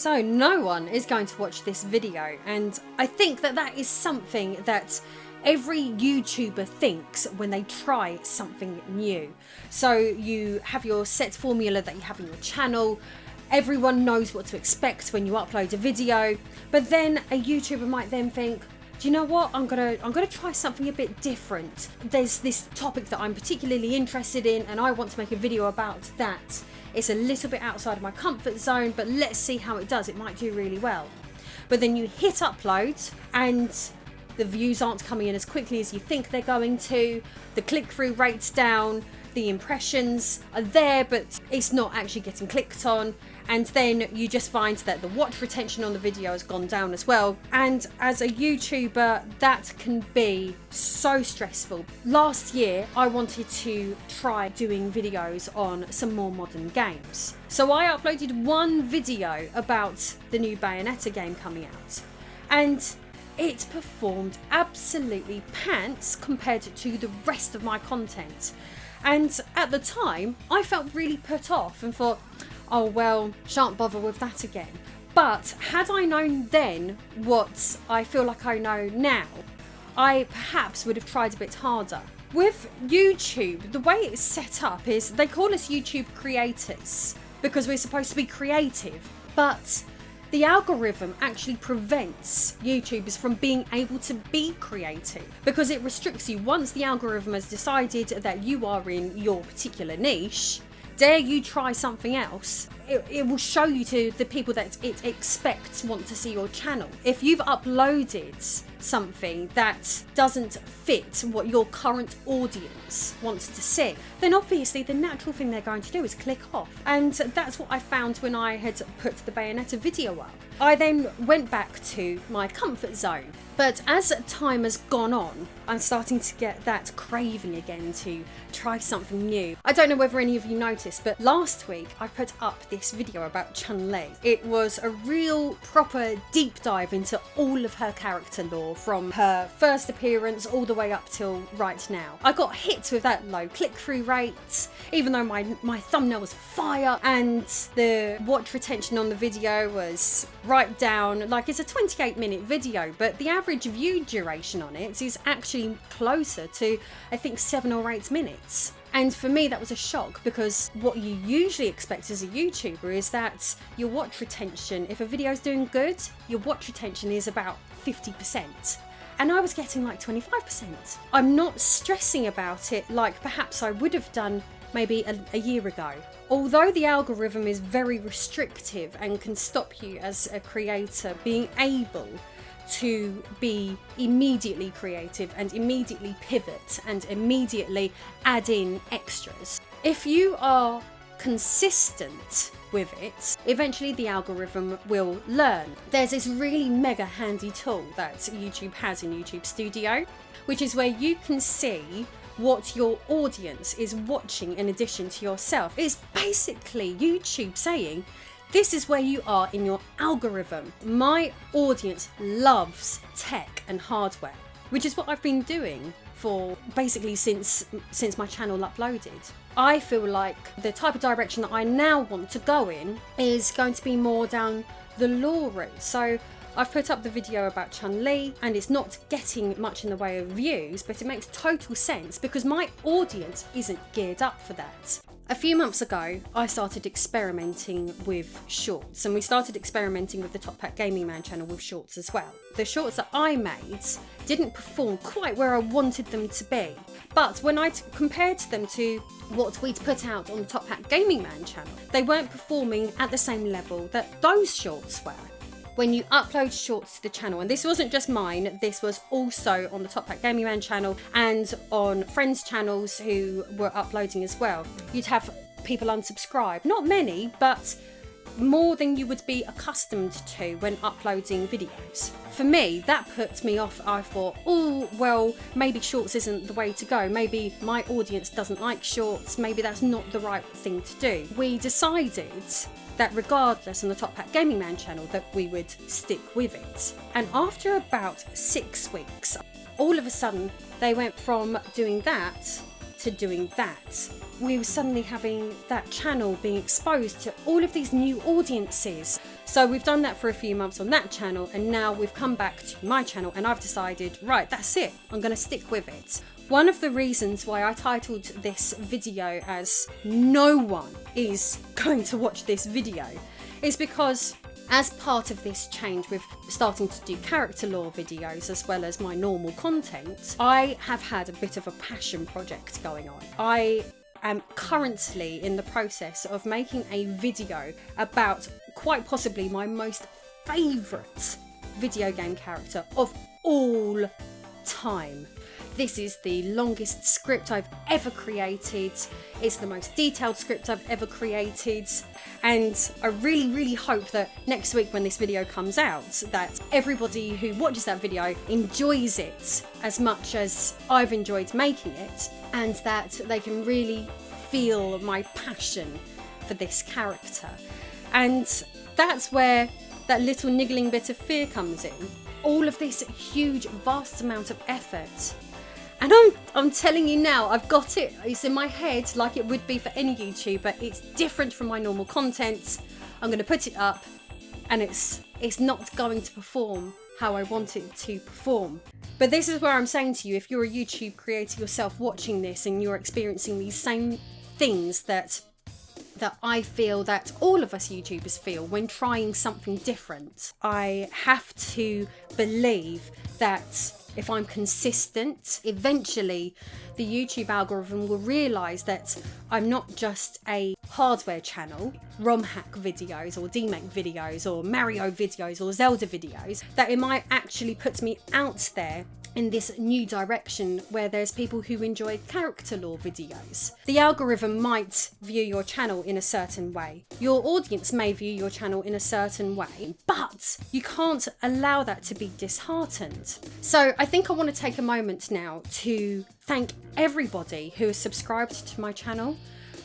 So no one is going to watch this video, and I think that that is something that every YouTuber thinks when they try something new. So you have your set formula that you have on your channel. Everyone knows what to expect when you upload a video, but then a YouTuber might then think, do you know what, I'm gonna try something a bit different. There's this topic that I'm particularly interested in and I want to make a video about that. It's a little bit outside of my comfort zone, but let's see how it does. It might do really well. But then you hit upload and the views aren't coming in as quickly as you think they're going to, the click-through rate's down, the impressions are there but it's not actually getting clicked on, and then you just find that the watch retention on the video has gone down as well. And as a YouTuber, that can be so stressful. Last year I wanted to try doing videos on some more modern games, so I uploaded one video about the new Bayonetta game coming out, and it performed absolutely pants compared to the rest of my content. And at the time, I felt really put off and thought, oh well, shan't bother with that again. But had I known then what I feel like I know now, I perhaps would have tried a bit harder. With YouTube, the way it's set up is they call us YouTube creators because we're supposed to be creative, but the algorithm actually prevents YouTubers from being able to be creative because it restricts you. Once the algorithm has decided that you are in your particular niche, dare you try something else, it will show you to the people that it expects want to see your channel. If you've uploaded something that doesn't fit what your current audience wants to see, then obviously the natural thing they're going to do is click off. And that's what I found when I had put the Bayonetta video up. I then went back to my comfort zone. But as time has gone on, I'm starting to get that craving again to try something new. I don't know whether any of you noticed, but last week I put up this video about Chun-Li. It was a real proper deep dive into all of her character lore from her first appearance all the way up till right now. I got hit with that low click-through rate, even though my thumbnail was fire and the watch retention on the video was right down. Like, it's a 28-minute video, but the average view duration on it is actually closer to, I think, 7 or 8 minutes. And for me, that was a shock because what you usually expect as a YouTuber is that your watch retention, if a video is doing good, your watch retention is about 50%. And I was getting like 25%. I'm not stressing about it like perhaps I would have done maybe a year ago. Although the algorithm is very restrictive and can stop you as a creator being able to be immediately creative and immediately pivot and immediately add in extras, if you are consistent with it, eventually the algorithm will learn. There's this really mega handy tool that YouTube has in YouTube Studio, which is where you can see what your audience is watching in addition to yourself. It's basically YouTube saying, this is where you are in your algorithm. My audience loves tech and hardware, which is what I've been doing for basically since my channel uploaded. I feel like the type of direction that I now want to go in is going to be more down the lore route. So I've put up the video about Chun-Li and it's not getting much in the way of views, but it makes total sense because my audience isn't geared up for that. A few months ago, I started experimenting with shorts, and we started experimenting with the Top Hat Gaming Man channel with shorts as well. The shorts that I made didn't perform quite where I wanted them to be, but when I compared them to what we'd put out on the Top Hat Gaming Man channel, they weren't performing at the same level that those shorts were. When you upload shorts to the channel, and this wasn't just mine, this was also on the Top Hat Gaming Man channel and on friends' channels who were uploading as well, you'd have people unsubscribe. Not many, but more than you would be accustomed to when uploading videos. For me, that put me off. I thought, oh, well, maybe shorts isn't the way to go. Maybe my audience doesn't like shorts. Maybe that's not the right thing to do. We decided that regardless on the Top Hat Gaming Man channel that we would stick with it. And after about 6 weeks, all of a sudden they went from doing that to doing that. We were suddenly having that channel being exposed to all of these new audiences So we've done that for a few months on that channel, and now we've come back to my channel and I've decided, right, that's it. I'm going to stick with it. One of the reasons why I titled this video as "No one is going to watch this video" is because as part of this change with starting to do character lore videos as well as my normal content, I have had a bit of a passion project going on. I am currently in the process of making a video about quite possibly my most favourite video game character of all time. This is the longest script I've ever created. It's the most detailed script I've ever created. And I really hope that next week when this video comes out, that everybody who watches that video enjoys it as much as I've enjoyed making it, and that they can really feel my passion for this character. And that's where that little niggling bit of fear comes in. All of this huge, vast amount of effort. And I'm telling you now, I've got it. It's in my head like it would be for any YouTuber. It's different from my normal content. I'm going to put it up and it's not going to perform how I want it to perform. But this is where I'm saying to you, if you're a YouTube creator yourself watching this and you're experiencing these same things that I feel that all of us YouTubers feel when trying something different, I have to believe that if I'm consistent, eventually the YouTube algorithm will realise that I'm not just a hardware channel, ROM hack videos or demake videos or Mario videos or Zelda videos, that it might actually put me out there in this new direction where there's people who enjoy character lore videos. The algorithm might view your channel in a certain way. Your audience may view your channel in a certain way, but you can't allow that to be disheartened. So I think I want to take a moment now to thank everybody who has subscribed to my channel,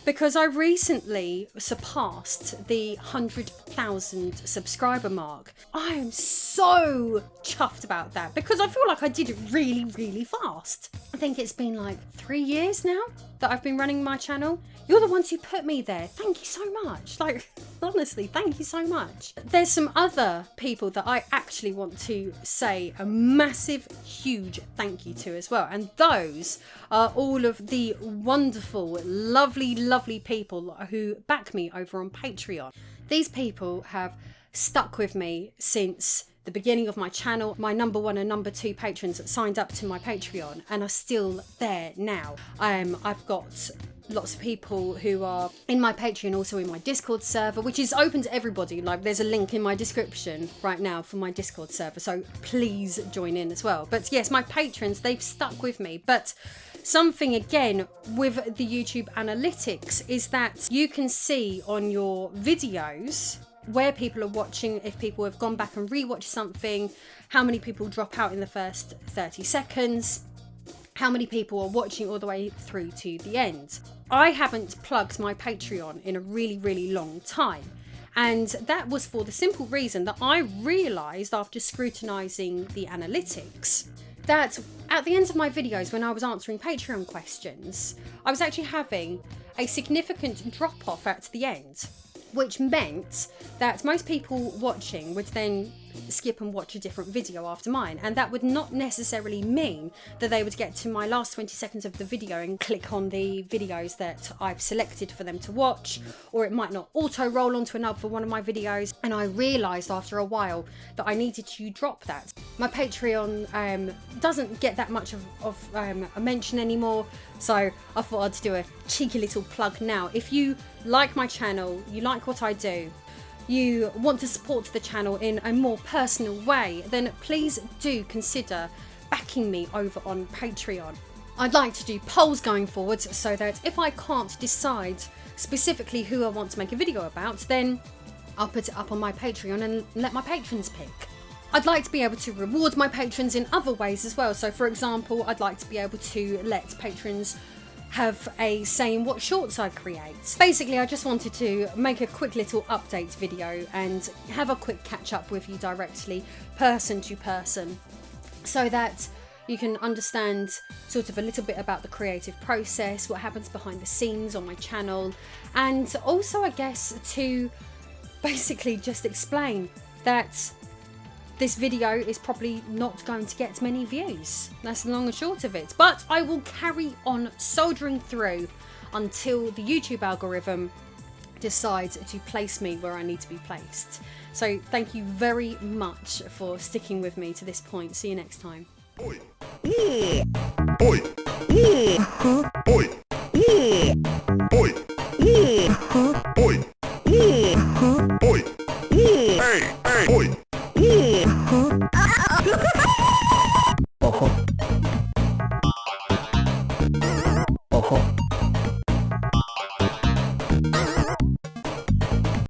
because I recently surpassed the 100,000 subscriber mark. I am so chuffed about that because I feel like I did it really fast. I think it's been like 3 years now that I've been running my channel. You're the ones who put me there. Thank you so much. Like, honestly, thank you so much. There's some other people that I actually want to say a massive, huge thank you to as well. And those are all of the wonderful, lovely people who back me over on Patreon. These people have stuck with me since the beginning of my channel. My number 1 and number 2 patrons that signed up to my Patreon and are still there now. I've got lots of people who are in my Patreon, also in my Discord server, which is open to everybody. Like, there's a link in my description right now for my Discord server, so please join in as well. But yes, my patrons, they've stuck with me. But something again with the YouTube analytics is that you can see on your videos where people are watching, if people have gone back and rewatched something, how many people drop out in the first 30 seconds, how many people are watching all the way through to the end. I haven't plugged my Patreon in a really long time. And that was for the simple reason that I realised after scrutinising the analytics that at the end of my videos, when I was answering Patreon questions, I was actually having a significant drop off at the end, which meant that most people watching would then skip and watch a different video after mine, and that would not necessarily mean that they would get to my last 20 seconds of the video and click on the videos that I've selected for them to watch, or it might not auto roll onto another one of my videos. And I realised after a while that I needed to drop that. My Patreon doesn't get that much of a mention anymore, so I thought I'd do a cheeky little plug now. If you like my channel, you like what I do, you want to support the channel in a more personal way, then please do consider backing me over on Patreon. I'd like to do polls going forward so that if I can't decide specifically who I want to make a video about, then I'll put it up on my Patreon and let my patrons pick. I'd like to be able to reward my patrons in other ways as well. So for example, I'd like to be able to let patrons have a say in what shorts I create. Basically, I just wanted to make a quick little update video and have a quick catch up with you directly, person to person, so that you can understand sort of a little bit about the creative process, what happens behind the scenes on my channel, and also I guess to basically just explain that this video is probably not going to get many views. That's the long and short of it. But I will carry on soldiering through until the YouTube algorithm decides to place me where I need to be placed. So thank you very much for sticking with me to this point. See you next time. Oi. Oi.